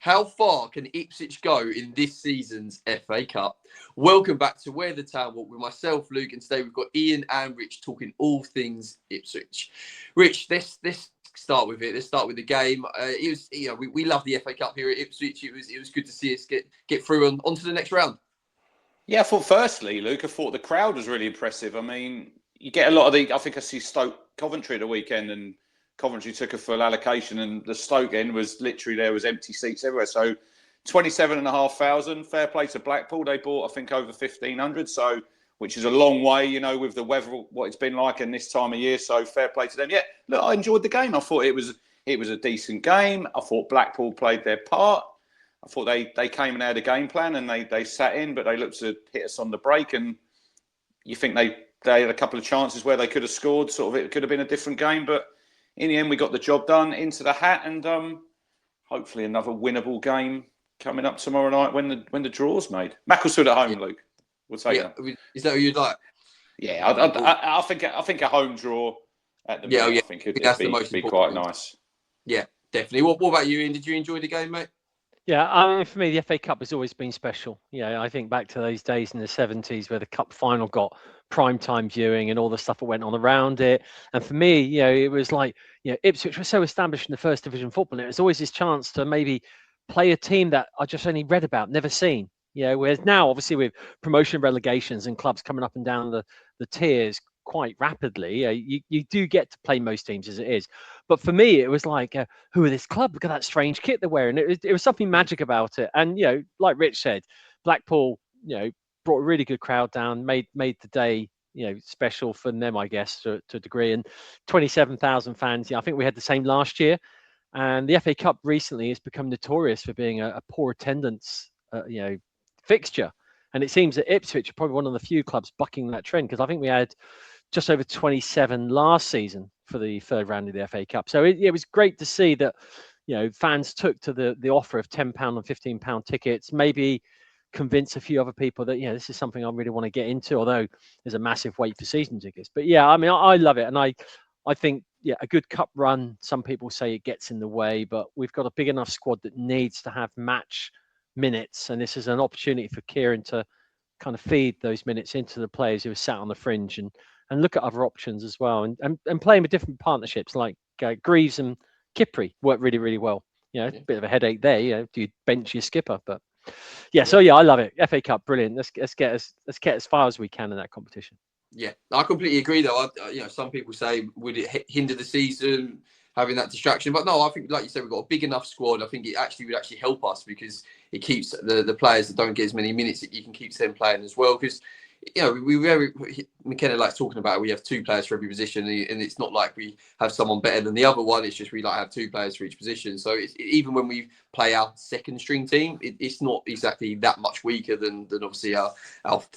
How far can Ipswich go in this season's FA Cup? Welcome back to Where the Town Walk with myself, Luke, and today we've got Ian and Rich talking all things Ipswich. Rich, let's start with it. Let's start with the game. It was, we love the FA Cup here at Ipswich. It was good to see us get through and onto the next round. Yeah, I thought firstly, Luke, I thought the crowd was really impressive. I mean, you get a lot of I think I see Stoke Coventry at the weekend, and Coventry took a full allocation, and the Stoke end was literally there was empty seats everywhere. So 27,500, fair play to Blackpool. They bought, I think, over 1,500, so which is a long way, with the weather, what it's been like in this time of year. So fair play to them. Yeah, look, I enjoyed the game. I thought it was a decent game. I thought Blackpool played their part. I thought they came and had a game plan, and they sat in, but they looked to hit us on the break. And you think they had a couple of chances where they could have scored. Sort of, it could have been a different game, but in the end, we got the job done, into the hat, and hopefully another winnable game coming up tomorrow night when the draw's made. Macclesfield at home, Luke. We'll take that. Is that who you'd like? Yeah, I think a home draw at the minute. I think it'd be quite nice. Yeah, definitely. What about you, Ian? Did you enjoy the game, mate? Yeah, I mean, for me, the FA Cup has always been special. I think back to those days in the 70s where the cup final got primetime viewing and all the stuff that went on around it. And for me, it was like, Ipswich was so established in the first division football. And it was always this chance to maybe play a team that I just only read about, never seen. Whereas now, obviously, with promotion relegations and clubs coming up and down the tiers quite rapidly, you do get to play most teams as it is. But for me, it was like, who are this club? Look at that strange kit they're wearing. It was something magic about it. And, like Rich said, Blackpool, brought a really good crowd down, made the day, special for them, I guess, to a degree. And 27,000 fans. I think we had the same last year. And the FA Cup recently has become notorious for being a poor attendance, fixture. And it seems that Ipswich are probably one of the few clubs bucking that trend, because I think we had just over 27 last season for the third round of the FA Cup. So it was great to see that, fans took to the offer of £10 and £15 tickets, maybe convince a few other people that, this is something I really want to get into, although there's a massive wait for season tickets. But yeah, I mean, I love it. And I think, a good cup run, some people say it gets in the way, but we've got a big enough squad that needs to have match minutes. And this is an opportunity for Kieran to kind of feed those minutes into the players who are sat on the fringe and look at other options as well. And playing with different partnerships like Greaves and Kipri work really, really well. A bit of a headache there. Do you bench your skipper? But so I love it. FA Cup, brilliant. Let's get as far as we can in that competition. Yeah, I completely agree. Though, some people say, would it hinder the season having that distraction? But no, I think, like you said, we've got a big enough squad. I think it would actually help us, because it keeps the players that don't get as many minutes, that you can keep them playing as well. Because McKenna likes talking about it. We have two players for every position, and it's not like we have someone better than the other one. It's just we have two players for each position. So even when we play our second string team, it's not exactly that much weaker than obviously our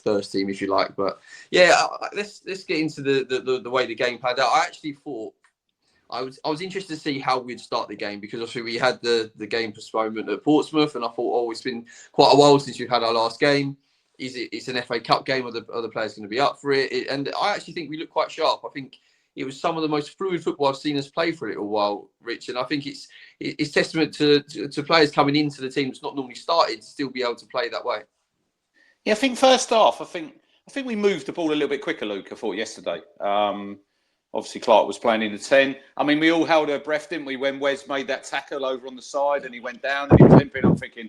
first team, if you like. But yeah, let's get into the way the game played out. I actually thought I was interested to see how we'd start the game, because obviously we had the game postponement at Portsmouth, and I thought, it's been quite a while since we've had our last game. It's an FA Cup game, or the other players going to be up for it? And I actually think we look quite sharp. I think it was some of the most fluid football I've seen us play for a little while, Rich. And I think it's testament to players coming into the team that's not normally started to still be able to play that way. Yeah, I think first off, I think we moved the ball a little bit quicker, Luke. I thought yesterday. Obviously, Clark was playing in the 10. I mean, we all held our breath, didn't we, when Wes made that tackle over on the side and he went down and he was limping. I'm thinking,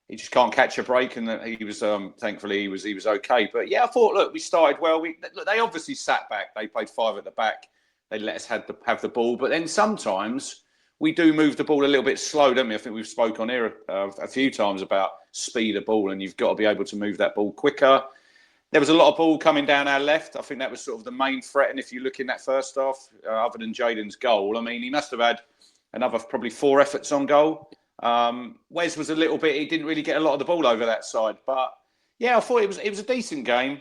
he just can't catch a break, and he was thankfully he was okay. But yeah, I thought, look, we started well. They obviously sat back. They played five at the back. They let us have the ball. But then sometimes we do move the ball a little bit slow, don't we? I think we've spoke on here a few times about speed of ball, and you've got to be able to move that ball quicker. There was a lot of ball coming down our left. I think that was sort of the main threat. And if you look in that first half, other than Jaden's goal, I mean, he must have had another probably 4 efforts on goal. Wes was a little bit, he didn't really get a lot of the ball over that side. But yeah, I thought it was a decent game.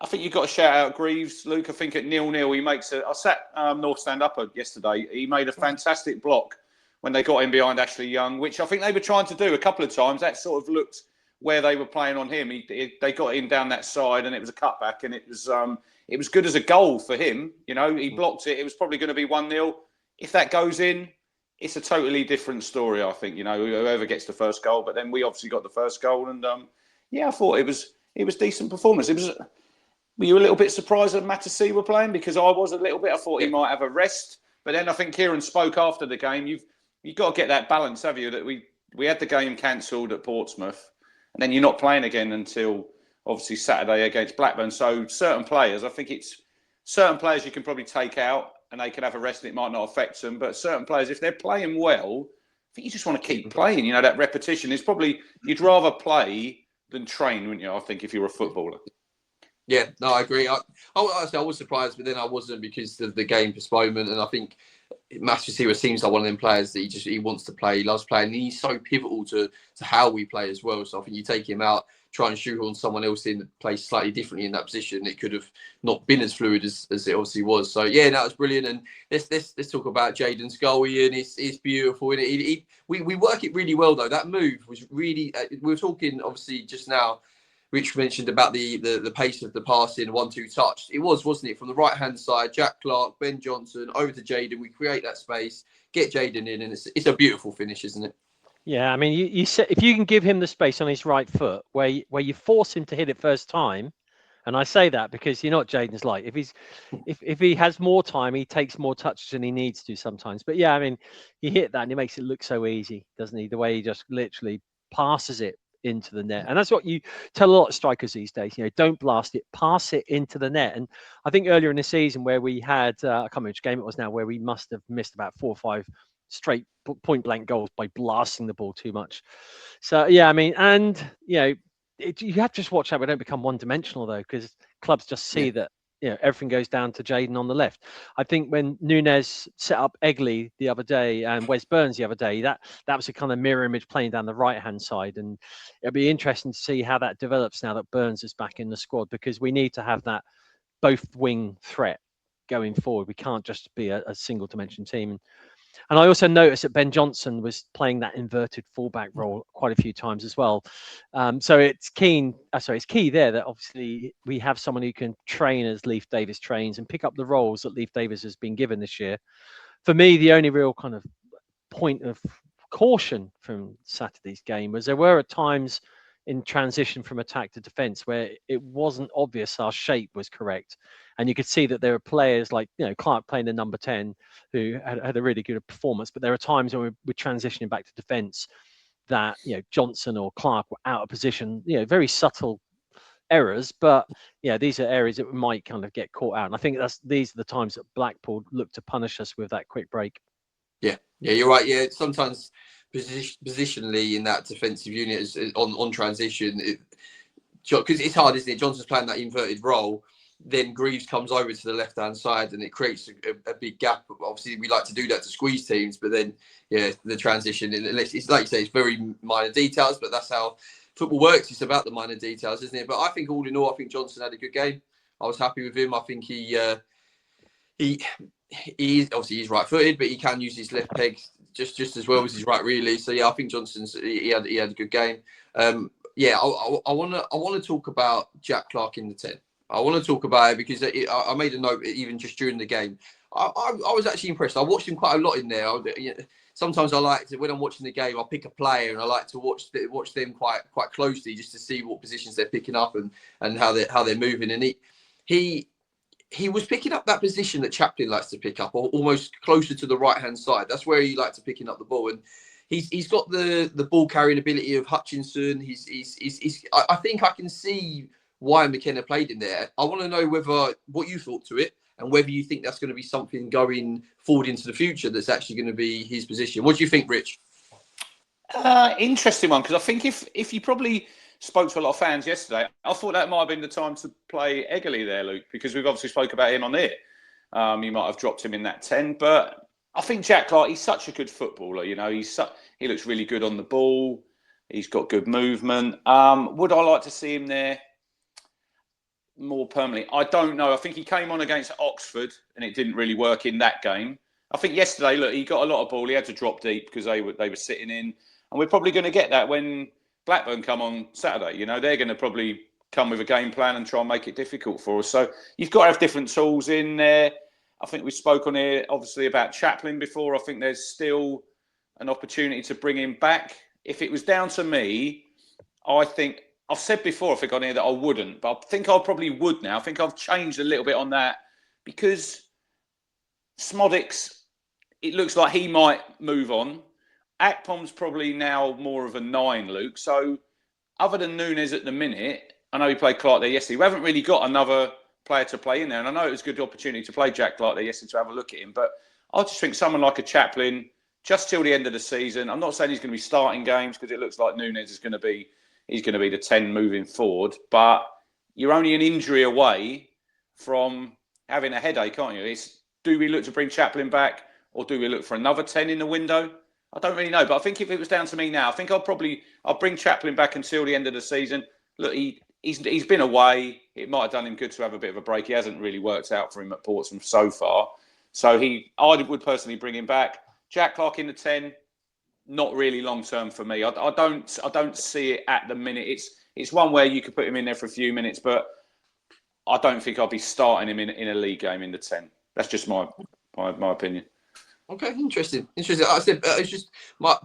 I think you've got to shout out Greaves, Luke. I think at 0-0, he makes I sat North Stand Up yesterday. He made a fantastic block when they got in behind Ashley Young, which I think they were trying to do a couple of times. That sort of looked where they were playing on him. They got him down that side, and it was a cutback, and it was good as a goal for him. You know, he blocked it. It was probably going to be 1-0. If that goes in, it's a totally different story, I think. Whoever gets the first goal, but then we obviously got the first goal, and I thought it was decent performance. Were you a little bit surprised that Matasi were playing? Because I was a little bit. I thought he might have a rest, but then I think Kieran spoke after the game. You've got to get that balance, have you? That we had the game cancelled at Portsmouth, and then you're not playing again until obviously Saturday against Blackburn. So certain players, I think it's certain players you can probably take out and they can have a rest and it might not affect them. But certain players, if they're playing well, I think you just want to keep playing. That repetition is probably, you'd rather play than train, wouldn't you? I think if you're a footballer. Yeah, no, I agree. I was surprised, but then I wasn't because of the game postponement. And I think Matthew seems like one of them players that he wants to play, he loves playing. And he's so pivotal to how we play as well. So I think you take him out, try and shoehorn someone else in that plays slightly differently in that position, it could have not been as fluid as it obviously was. So yeah, that was brilliant. And let's talk about Jayden's goal, Ian. It's beautiful. And we work it really well though. That move was really. We were talking obviously just now. Rich mentioned about the pace of the passing, 1-2 touch. It wasn't it? From the right-hand side, Jack Clark, Ben Johnson, over to Jayden. We create that space, get Jayden in, and it's a beautiful finish, isn't it? Yeah, I mean, you said if you can give him the space on his right foot, where you force him to hit it first time, and I say that because you're not Jayden's like. If he has more time, he takes more touches than he needs to sometimes. But yeah, I mean, he hit that and it makes it look so easy, doesn't he? The way he just literally passes it into the net. And that's what you tell a lot of strikers these days, don't blast it, pass it into the net. And I think earlier in the season where we had, I can't remember which game it was now, where we must have missed about 4 or 5 straight point blank goals by blasting the ball too much. So, yeah, I mean, and, you have to just watch out we don't become one dimensional though, because clubs just see that everything goes down to Jayden on the left. I think when Nunes set up Egley the other day and Wes Burns the other day, that was a kind of mirror image playing down the right-hand side. And it'll be interesting to see how that develops now that Burns is back in the squad, because we need to have that both wing threat going forward. We can't just be a single dimension team. And I also noticed that Ben Johnson was playing that inverted fullback role quite a few times as well. So it's key there that obviously we have someone who can train as Leif Davis trains and pick up the roles that Leif Davis has been given this year. For me, the only real kind of point of caution from Saturday's game was there were at times in transition from attack to defence where it wasn't obvious our shape was correct. And you could see that there were players like, Clark playing the number 10 who had a really good performance. But there are times when we're transitioning back to defence that, Johnson or Clark were out of position, very subtle errors. But, these are areas that we might kind of get caught out. And I think these are the times that Blackpool look to punish us with that quick break. Yeah, you're right. Yeah, sometimes positionally in that defensive unit is on transition, because it's hard, isn't it? Johnson's playing that inverted role. Then Greaves comes over to the left-hand side and it creates a big gap. Obviously, we like to do that to squeeze teams, but then, the transition, it's like you say, it's very minor details, but that's how football works. It's about the minor details, isn't it? But I think all in all, I think Johnson had a good game. I was happy with him. I think he's obviously he's right-footed, but he can use his left peg just as well as his right, really. So, yeah, I think he had a good game. I want to talk about Jack Clark in the 10. I want to talk about it because I made a note even just during the game. I was actually impressed. I watched him quite a lot in there. Sometimes I like to, when I'm watching the game, I'll pick a player and I like to watch them quite closely just to see what positions they're picking up and how they're moving. And he was picking up that position that Chaplin likes to pick up, or almost closer to the right hand side. That's where he likes to picking up the ball, and he's got the ball carrying ability of Hutchinson. I think I can see why McKenna played in there. I want to know what you thought to it and whether you think that's going to be something going forward into the future that's actually going to be his position. What do you think, Rich? Interesting one, because I think if you probably spoke to a lot of fans yesterday, I thought that might have been the time to play Egley there, Luke, because we've obviously spoke about him on here. You might have dropped him in that 10, but I think Jack Clark, he's such a good footballer. He looks really good on the ball. He's got good movement. Would I like to see him there more permanently? I don't know. I think he came on against Oxford and it didn't really work in that game. I think yesterday, look, he got a lot of ball. He had to drop deep because they were sitting in, and we're probably going to get that when Blackburn come on Saturday. They're going to probably come with a game plan and try and make it difficult for us. So you've got to have different tools in there. I think we spoke on here obviously about Chaplin before. I think there's still an opportunity to bring him back. If it was down to me, I think, I've said before, I think on here that I wouldn't, but I think I probably would now. I think I've changed a little bit on that because Smodix, it looks like he might move on. Akpom's probably now more of a 9, Luke. So other than Nunes at the minute, I know he played Clark there yesterday. We haven't really got another player to play in there. And I know it was a good opportunity to play Jack Clark there yesterday to have a look at him. But I just think someone like a Chaplin, just till the end of the season. I'm not saying he's going to be starting games because it looks like Nunes is going to be, he's going to be the 10 moving forward. But you're only an injury away from having a headache, aren't you? It's, do we look to bring Chaplin back or do we look for another 10 in the window? I don't really know. But I think if it was down to me now, I think I'll bring Chaplin back until the end of the season. Look, he's been away. It might have done him good to have a bit of a break. He hasn't really worked out for him at Portsmouth so far. So I would personally bring him back. Jack Clark in the 10, not really long term for me. I don't see it at the minute. It's one where you could put him in there for a few minutes, but I don't think I'll be starting him in a league game in the 10. That's just my opinion. Okay, interesting. I said it's just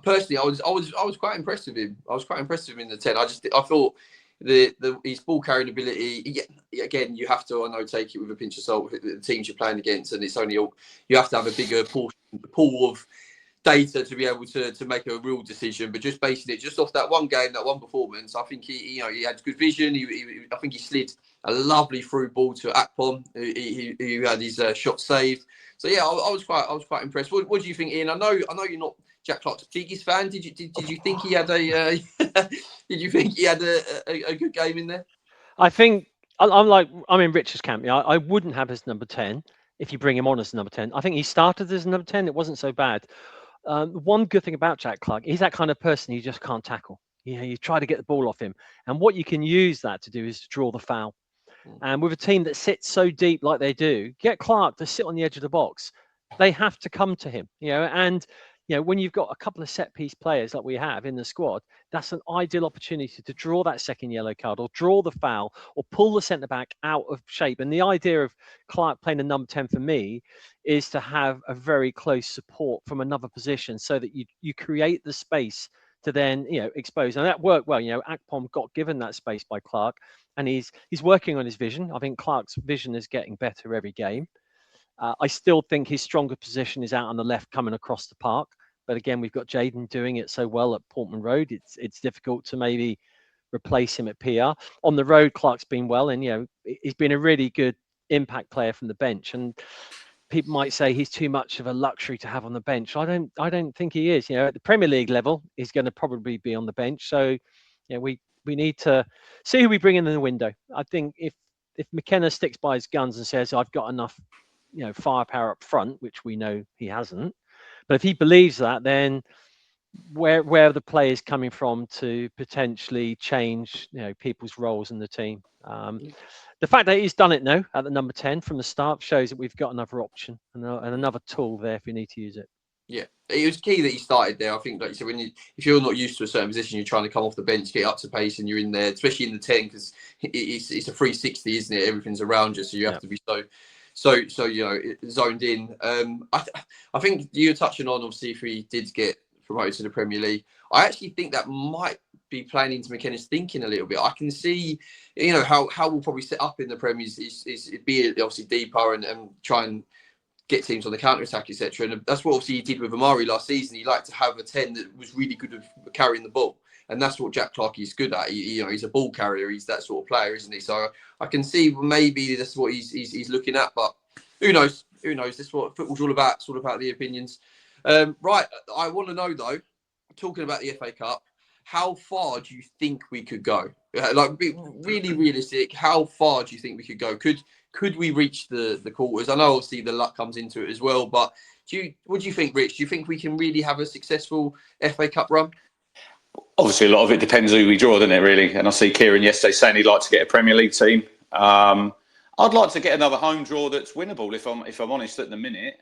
personally, I was quite impressed with him. I was quite impressed with him in the 10. I thought his ball carrying ability. Again, you have to, I know, take it with a pinch of salt. The teams you're playing against, and it's only you have to have a bigger pool of data to be able to make a real decision. But just basing it just off that one game, that one performance, I think he had good vision. I think he slid a lovely through ball to Akpom, who had his shot saved. So yeah, I was quite impressed. What do you think, Ian? I know you're not Jack Clark's biggest fan. Did you think he had a a good game in there? I think I'm in Richard's camp. Yeah, I wouldn't have his number 10 if you bring him on as number 10. I think he started as number 10. It wasn't so bad. One good thing about Jack Clark, he's that kind of person you just can't tackle. You try to get the ball off him, and what you can use that to do is to draw the foul. And with a team that sits so deep like they do, get Clark to sit on the edge of the box. They have to come to him, and when you've got a couple of set piece players like we have in the squad, that's an ideal opportunity to draw that second yellow card or draw the foul or pull the centre back out of shape. And the idea of Clark playing a number 10 for me is to have a very close support from another position so that you create the space to then expose. And that worked well. Akpom got given that space by Clark, and he's working on his vision. I think Clark's vision is getting better every game. I still think his stronger position is out on the left coming across the park. But again, we've got Jaden doing it so well at Portman Road. It's difficult to maybe replace him at PR. On the road, Clark's been well, and he's been a really good impact player from the bench. And people might say he's too much of a luxury to have on the bench. I don't think he is. At the Premier League level, he's going to probably be on the bench. So we need to see who we bring in the window. I think if McKenna sticks by his guns and says I've got enough firepower up front, which we know he hasn't, but if he believes that, then where are the players coming from to potentially change people's roles in the team? The fact that he's done it now at the number 10 from the start shows that we've got another option and another tool there if we need to use it. Yeah, it was key that he started there. I think, like you said, if you're not used to a certain position, you're trying to come off the bench, get up to pace, and you're in there, especially in the 10, because it's a 360, isn't it? Everything's around you, so you have to be so zoned in. I think you're touching on, obviously, if we did get promoted to the Premier League, I actually think that might be playing into McKenna's thinking a little bit. I can see, how we'll probably set up in the Premier is be obviously deeper and try and get teams on the counter attack, etc. And that's what obviously he did with Amari last season. He liked to have a 10 that was really good at carrying the ball. And that's what Jack Clark is good at. He's a ball carrier. He's that sort of player, isn't he? So I can see maybe that's what he's looking at. But who knows? This is what football's all about. It's all about the opinions. Right. I want to know, though, talking about the FA Cup, how far do you think we could go? Be really realistic. How far do you think we could go? Could we reach the quarters? I know obviously the luck comes into it as well. But what do you think, Rich? Do you think we can really have a successful FA Cup run? Obviously, a lot of it depends who we draw, doesn't it, really? And I see Kieran yesterday saying he'd like to get a Premier League team. I'd like to get another home draw that's winnable, if I'm honest, at the minute.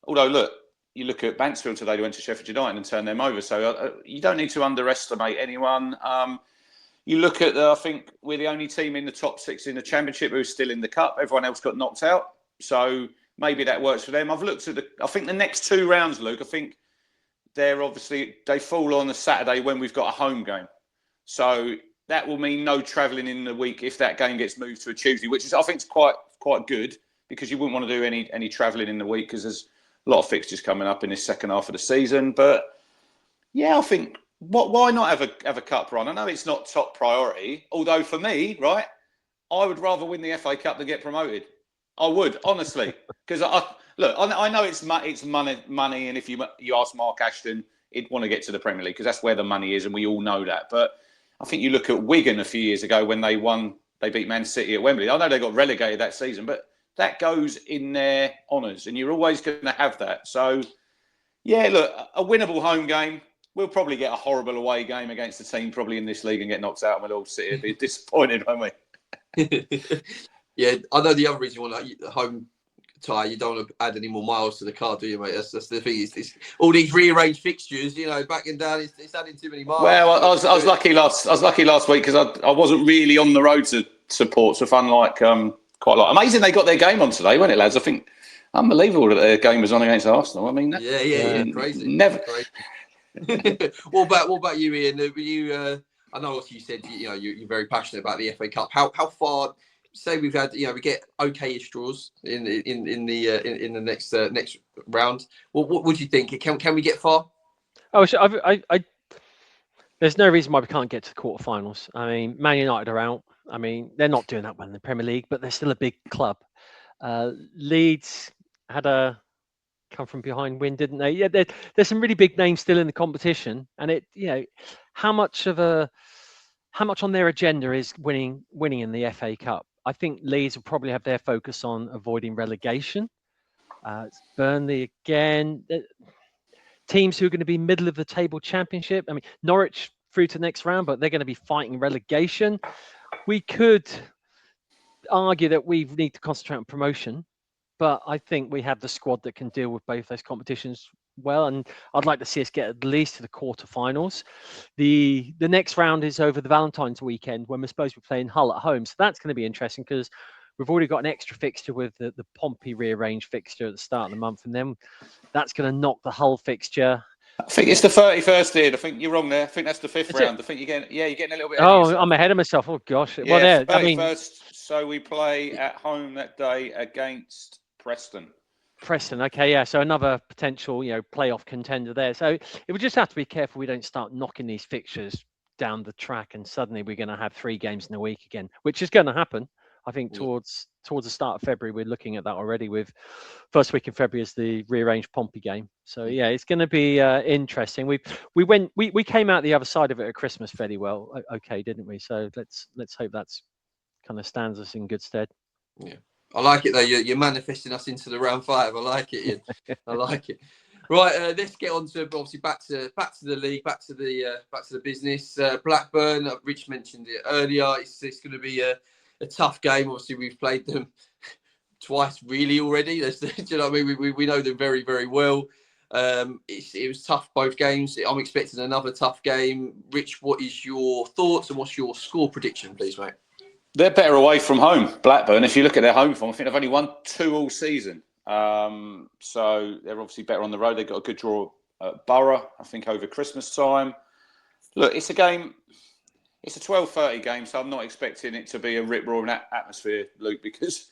Although, look, you look at Mansfield today, they went to Sheffield United and turned them over. So you don't need to underestimate anyone. You look at I think we're the only team in the top 6 in the Championship who's still in the Cup. Everyone else got knocked out. So maybe that works for them. I've looked at I think the next 2 rounds, Luke, I think they fall on a Saturday when we've got a home game. So that will mean no travelling in the week if that game gets moved to a Tuesday, which is, I think, is quite good, because you wouldn't want to do any travelling in the week, because there's a lot of fixtures coming up in this second half of the season. But yeah, I think why not have a cup run? I know it's not top priority, although for me, right, I would rather win the FA Cup than get promoted. I would, honestly, because I know it's money, and if you ask Mark Ashton, he'd want to get to the Premier League because that's where the money is, and we all know that. But I think you look at Wigan a few years ago when they beat Man City at Wembley. I know they got relegated that season, but that goes in their honours, and you're always going to have that. So, yeah, look, a winnable home game. We'll probably get a horrible away game against the team probably in this league and get knocked out, and we'll all sit here be disappointed, won't we? Yeah, I know the other reason you want a home tie, you don't want to add any more miles to the car, do you, mate? That's the thing. It's all these rearranged fixtures, back and down. It's adding too many miles. Well, I was lucky last week because I wasn't really on the road to support. So unlike quite a lot. Amazing they got their game on today, wasn't it, lads? I think unbelievable that their game was on against Arsenal. I mean, yeah, crazy. Never. Crazy. What about you, Ian? Were you? I know, obviously, you said you're very passionate about the FA Cup. How far? Say we've had, we get okay-ish draws in the next round. What would you think? Can we get far? Oh, so there's no reason why we can't get to the quarterfinals. I mean, Man United are out. I mean, they're not doing that well in the Premier League, but they're still a big club. Leeds had a come from behind win, didn't they? Yeah, there's some really big names still in the competition, and how much on their agenda is winning in the FA Cup? I think Leeds will probably have their focus on avoiding relegation. Burnley again, teams who are going to be middle of the table Championship. I mean, Norwich through to the next round, but they're going to be fighting relegation. We could argue that we need to concentrate on promotion, but I think we have the squad that can deal with both those competitions well, and I'd like to see us get at least to the quarterfinals. The next round is over the Valentine's weekend when we're supposed to be playing Hull at home, so that's going to be interesting because we've already got an extra fixture with the Pompey rearranged fixture at the start of the month, and then that's going to knock the Hull fixture. I think it's the 31st, Ed. I think you're wrong there. I think that's the fifth round. I think you're getting a little bit. I'm ahead of myself. Oh gosh. Yeah, well, 31st. So we play at home that day against Preston. Okay, yeah. So another potential, playoff contender there. So it would just have to be careful we don't start knocking these fixtures down the track, and suddenly we're going to have 3 games in a week again, which is going to happen. I think towards the start of February, we're looking at that already. With first week in February is the rearranged Pompey game. So yeah, it's going to be interesting. We came out the other side of it at Christmas fairly well, okay, didn't we? So let's hope that's kind of stands us in good stead. Yeah. I like it though. You're manifesting us into the round 5. I like it, Ian. I like it. Right, let's get on to obviously back to the league, back to the business. Blackburn, Rich mentioned it earlier. It's going to be a tough game. Obviously, we've played them twice really already. Do you know what I mean? We know them very, very well. It was tough both games. I'm expecting another tough game. Rich, what is your thoughts and what's your score prediction, please, mate? They're better away from home, Blackburn. If you look at their home form, I think they've only won 2 all season. So they're obviously better on the road. They've got a good draw at Borough, I think, over Christmas time. Look, it's a game. It's a 12:30 game, so I'm not expecting it to be a rip-roaring atmosphere, Luke, because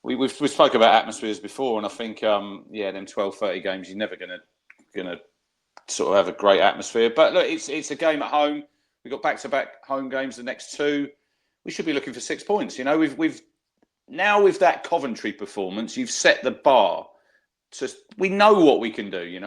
we spoke about atmospheres before, and I think, them 12:30 games, you're never gonna sort of have a great atmosphere. But look, it's a game at home. We've got back-to-back home games, the next 2. We should be looking for 6 points. We've now with that Coventry performance, you've set the bar. We know what we can do.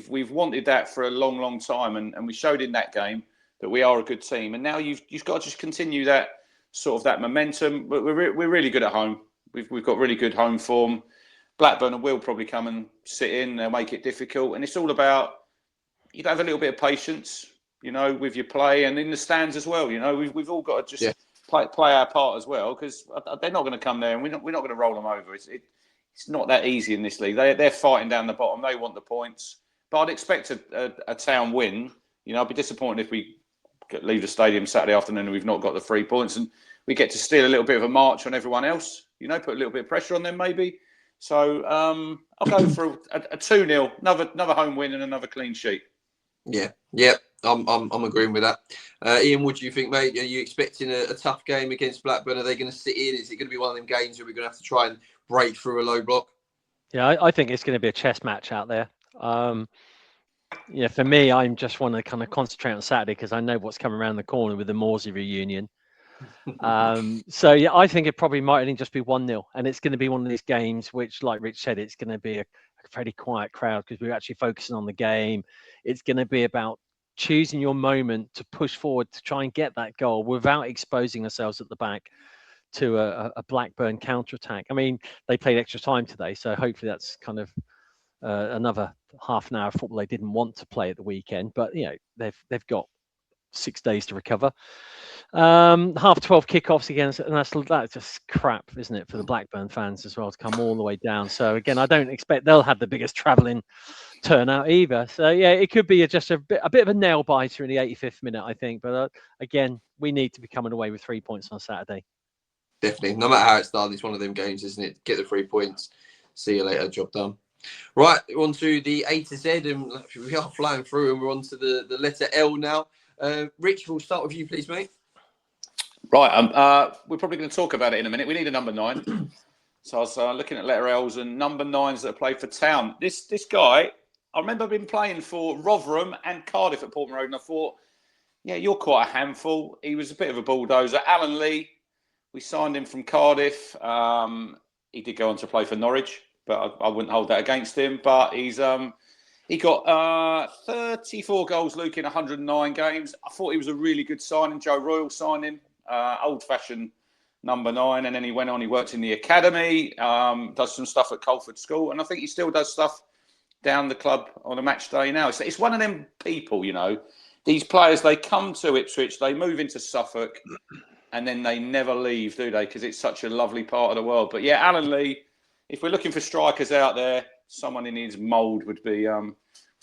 We've wanted that for a long, long time, and we showed in that game that we are a good team. And now you've got to just continue that sort of that momentum. But we're really good at home. We've got really good home form. Blackburn will probably come and sit in. They'll make it difficult, and it's all about you have a little bit of patience, with your play and in the stands as well. We've all got to just play our part as well, because they're not going to come there and we're not going to roll them over. It's not that easy in this league. They're fighting down the bottom. They want the points, but I'd expect a town win. I'd be disappointed if we leave the stadium Saturday afternoon and we've not got the 3 points, and we get to steal a little bit of a march on everyone else. Put a little bit of pressure on them maybe. So I'll go for a 2-0, another home win and another clean sheet. Yeah. I'm agreeing with that. Ian, what do you think, mate? Are you expecting a tough game against Blackburn? Are they going to sit in? Is it going to be one of them games where we're going to have to try and break through a low block? Yeah, I think it's going to be a chess match out there. For me, I just want to kind of concentrate on Saturday because I know what's coming around the corner with the Morsey reunion. I think it probably might only just be 1-0, and it's going to be one of these games which, like Rich said, it's going to be a pretty quiet crowd because we're actually focusing on the game. It's going to be about choosing your moment to push forward to try and get that goal without exposing ourselves at the back to a Blackburn counter-attack. I mean, they played extra time today, so hopefully that's kind of another half an hour of football they didn't want to play at the weekend. But they've got 6 days to recover. 12:30 kickoffs against, and that's just crap, isn't it, for the Blackburn fans as well to come all the way down. So again, I don't expect they'll have the biggest travelling turnout either. So it could be just a bit of a nail biter in the 85th minute, I think. But again, we need to be coming away with 3 points on Saturday. Definitely, no matter how it's done, it's one of them games, isn't it? Get the 3 points, see you later, job done. Right, on to the A to Z, and we are flying through, and we're on to the letter L now. Rich, we'll start with you, please, mate. Right, we're probably going to talk about it in a minute. We need a number 9. So I was looking at letter L's and number 9s that have played for Town. This guy, I remember been playing for Rotherham and Cardiff at Portman Road, and I thought, yeah, you're quite a handful. He was a bit of a bulldozer. Alan Lee, we signed him from Cardiff. He did go on to play for Norwich, but I wouldn't hold that against him. But he got 34 goals, Luke, in 109 games. I thought he was a really good signing. Joe Royal signed him, old-fashioned number 9, and then he went on. He worked in the academy, does some stuff at Colford School, and I think he still does stuff down the club on a match day now. It's one of them people, these players, they come to Ipswich, they move into Suffolk, and then they never leave, do they? Because it's such a lovely part of the world. But yeah, Alan Lee, if we're looking for strikers out there, someone in his mould would be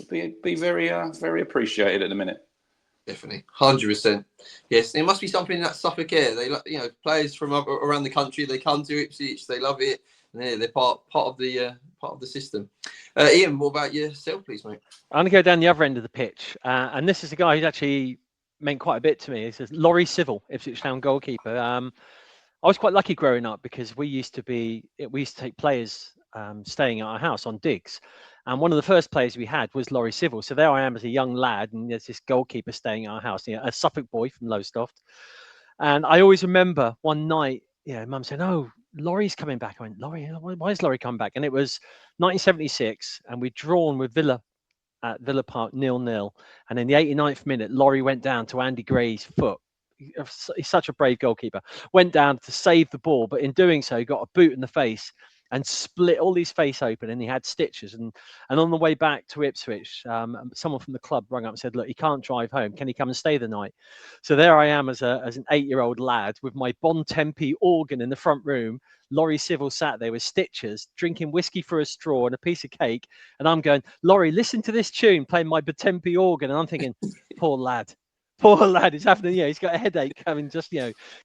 very very appreciated at the minute. Definitely, 100%. Yes, there must be something in that Suffolk air. They, players from around the country, they come to Ipswich, they love it, and they're part of the system. Ian, what about yourself, please, mate? I'm gonna go down the other end of the pitch, and this is a guy who's actually meant quite a bit to me. He says Laurie Civil, Ipswich Town goalkeeper. I was quite lucky growing up because we used to take players staying at our house on digs. And one of the first players we had was Laurie Civil. So there I am as a young lad, and there's this goalkeeper staying at our house, a Suffolk boy from Lowestoft. And I always remember one night, Mum said, "Oh, Laurie's coming back." I went, "Laurie, why is Laurie coming back?" And it was 1976, and we'd drawn with Villa at Villa Park 0-0. And in the 89th minute, Laurie went down to Andy Gray's foot. He's such a brave goalkeeper. Went down to save the ball, but in doing so, he got a boot in the face and split all his face open, and he had stitches. And on the way back to Ipswich, someone from the club rang up and said, "Look, he can't drive home. Can he come and stay the night?" So there I am as an 8-year-old lad with my Bon Tempe organ in the front room. Laurie Civil sat there with stitches, drinking whiskey through a straw and a piece of cake. And I'm going, "Laurie, listen to this tune," playing my Bon Tempe organ. And I'm thinking, poor lad. Poor lad, it's happening. He's got a headache, having just,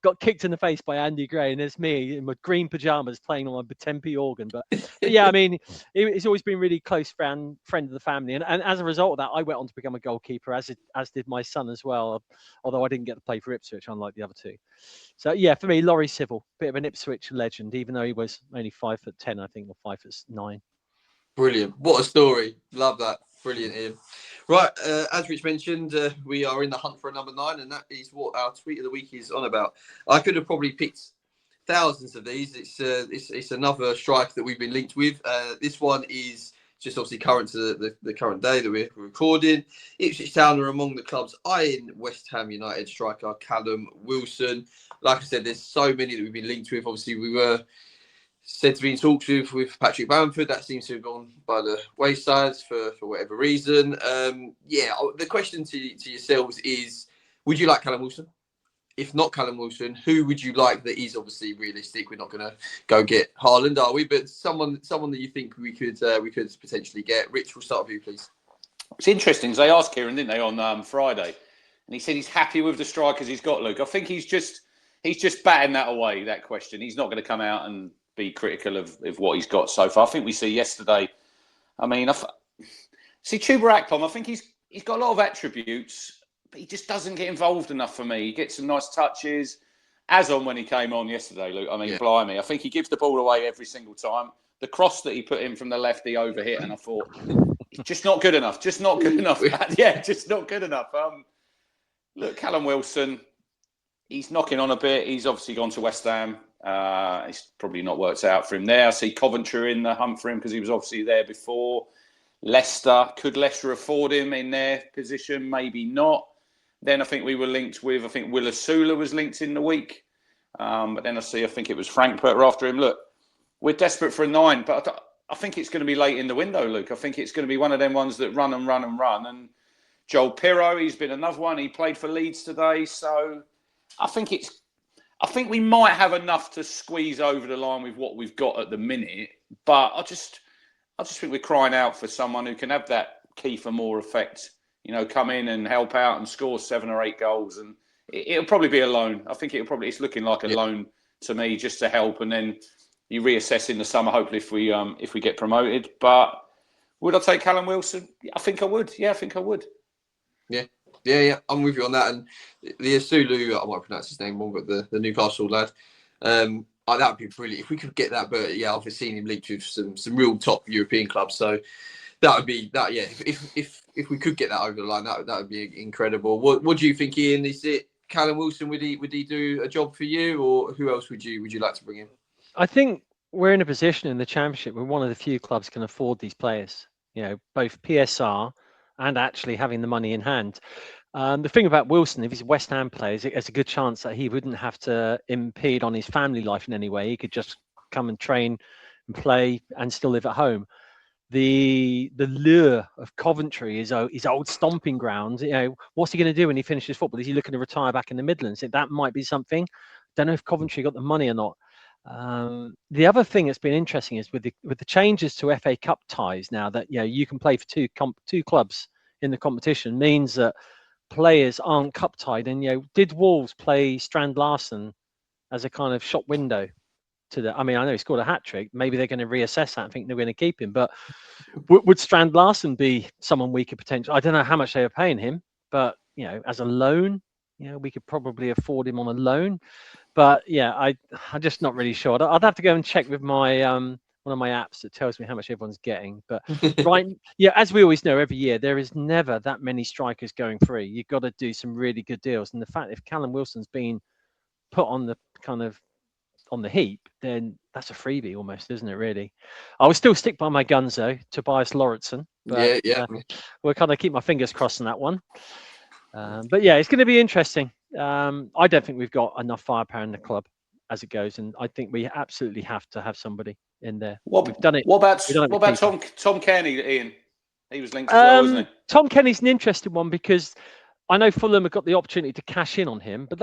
got kicked in the face by Andy Gray, and there's me in my green pajamas playing on my Tempe organ. But yeah, I mean, he's always been really close friend of the family, and as a result of that, I went on to become a goalkeeper, as did my son as well. Although I didn't get to play for Ipswich, unlike the other two. So yeah, for me, Laurie Civil, bit of an Ipswich legend, even though he was only 5'10", I think, or 5'9". Brilliant! What a story. Love that. Brilliant, Ian. Right, as Rich mentioned, we are in the hunt for a number 9, and that is what our tweet of the week is on about. I could have probably picked thousands of these. It's another striker that we've been linked with. This one is just obviously current to the current day that we're recording. Ipswich Town are among the clubs eyeing West Ham United striker Callum Wilson. Like I said, there's so many that we've been linked with. Obviously, we were said to be in talks with Patrick Bamford. That seems to have gone by the wayside for whatever reason. The question to yourselves is, would you like Callum Wilson? If not Callum Wilson, who would you like that is obviously realistic? We're not going to go get Haaland, are we? But someone that you think we could potentially get. Rich, we'll start with you, please. It's interesting, because they asked Kieran, didn't they, on Friday? And he said he's happy with the strikers he's got, Luke. I think he's just batting that away, that question. He's not going to come out and be critical of what he's got so far. I think we see yesterday. I mean, see Chuba Akpom. I think he's got a lot of attributes, but he just doesn't get involved enough for me. He gets some nice touches, as on when he came on yesterday, Luke. I mean, blimey, I think he gives the ball away every single time. The cross that he put in from the left, he overhit, and I thought, just not good enough. Just not good enough. Yeah, just not good enough. Look, Callum Wilson, he's knocking on a bit. He's obviously gone to West Ham. It's probably not worked out for him there. I see Coventry in the hunt for him because he was obviously there before. Leicester, could Leicester afford him in their position? Maybe not. Then I think we were linked with, I think Will Asula was linked in the week. But then I think it was Frankfurt after him. Look, we're desperate for a 9, but I think it's going to be late in the window, Luke. I think it's going to be one of them ones that run and run and run. And Joel Pirro, he's been another one. He played for Leeds today. So I think we might have enough to squeeze over the line with what we've got at the minute. But I just think we're crying out for someone who can have that Kiefer Moore effect, come in and help out and score 7 or 8 goals. And it'll probably be a loan. I think it's looking like a loan to me, just to help. And then you reassess in the summer, hopefully, if we get promoted. But would I take Callum Wilson? I think I would. Yeah, I think I would. Yeah. I'm with you on that. And the Asulu, I might pronounce his name wrong, but the Newcastle lad, that would be brilliant if we could get that. But yeah, I've seen him linked with some real top European clubs, so that would be that. Yeah, if we could get that over the line, that would be incredible. What do you think, Ian? Is it Callum Wilson? Would he do a job for you, or who else would you like to bring in? I think we're in a position in the Championship where one of the few clubs can afford these players. Both PSR and actually having the money in hand. The thing about Wilson, if he's a West Ham player, there's a good chance that he wouldn't have to impede on his family life in any way. He could just come and train and play and still live at home. The lure of Coventry is his old stomping ground. What's he going to do when he finishes football? Is he looking to retire back in the Midlands? That might be something. Don't know if Coventry got the money or not. The other thing that's been interesting is with the changes to FA Cup ties now that you can play for two clubs in the competition, means that players aren't cup tied. And did Wolves play Strand Larsen as a kind of shop window to the? I mean, I know he scored a hat trick. Maybe they're going to reassess that and think they're going to keep him. But would Strand Larsen be someone we could potentially? I don't know how much they were paying him, but as a loan, we could probably afford him on a loan. But I'm just not really sure. I'd have to go and check with my one of my apps that tells me how much everyone's getting. But as we always know, every year there is never that many strikers going free. You've got to do some really good deals. And the fact if Callum Wilson's been put on the on the heap, then that's a freebie almost, isn't it? Really, I will still stick by my guns though. Tobias Lauritsen. But, we'll kind of keep my fingers crossed on that one. But it's going to be interesting. I don't think we've got enough firepower in the club as it goes, and I think we absolutely have to have somebody in there. We've done it. What about Tom Kenny, Ian? He was linked as well, wasn't he? Tom Kenny's an interesting one because I know Fulham have got the opportunity to cash in on him, but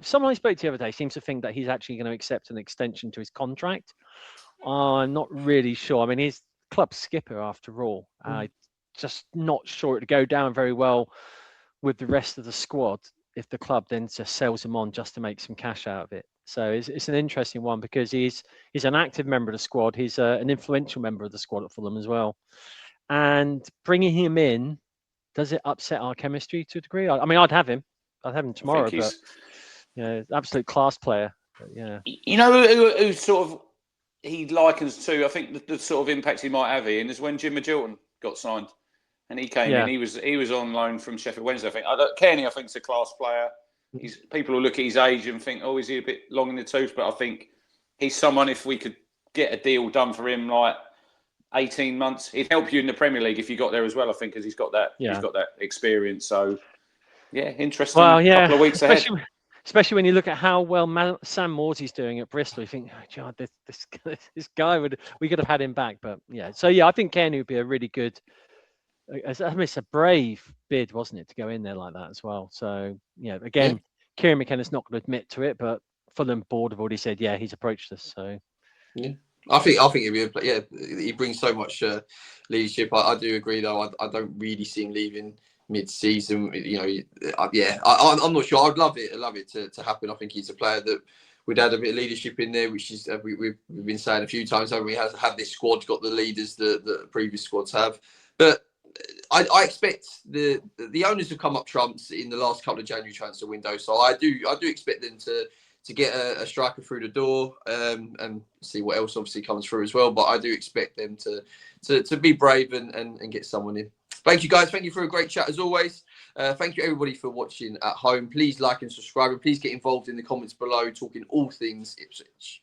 someone I spoke to the other day seems to think that he's actually going to accept an extension to his contract. I'm not really sure. I mean, he's club skipper after all. Just not sure it'd go down very well with the rest of the squad if the club then just sells him on just to make some cash out of it. So it's an interesting one because he's an active member of the squad. He's an influential member of the squad at Fulham as well. And bringing him in, does it upset our chemistry to a degree? I mean, I'd have him tomorrow, but absolute class player. But, who sort of he likens to, I think the sort of impact he might have, Ian, is when Jim Magilton got signed. And he came in. He was on loan from Sheffield Wednesday. I think Kenny, I think, is a class player. People will look at his age and think, oh, is he a bit long in the tooth? But I think he's someone. If we could get a deal done for him, like 18 months, he'd help you in the Premier League if you got there as well. I think because he's got that. He's got that experience. So interesting. Well, couple of weeks ahead. Especially when you look at how well Sam Morsey's doing at Bristol, you think, oh, God, this guy we could have had him back. But I think Kenny would be a really good. I mean, it's a brave bid, wasn't it, to go in there like that as well. So, again, Kieran McKenna's not going to admit to it, but Fulham board have already said, he's approached us. So, I think he'll be he brings so much leadership. I do agree though. I don't really see him leaving mid-season. I'm not sure. I'd love it to happen. I think he's a player that would add a bit of leadership in there, which is we've been saying a few times. Haven't we? Have this squad got the leaders that previous squads have, but. I expect the owners have come up trumps in the last couple of January transfer windows, so I do expect them to get a striker through the door, and see what else obviously comes through as well. But I do expect them to be brave and get someone in. Thank you, guys. Thank you for a great chat as always. Thank you everybody for watching at home. Please like and subscribe, and please get involved in the comments below, talking all things Ipswich.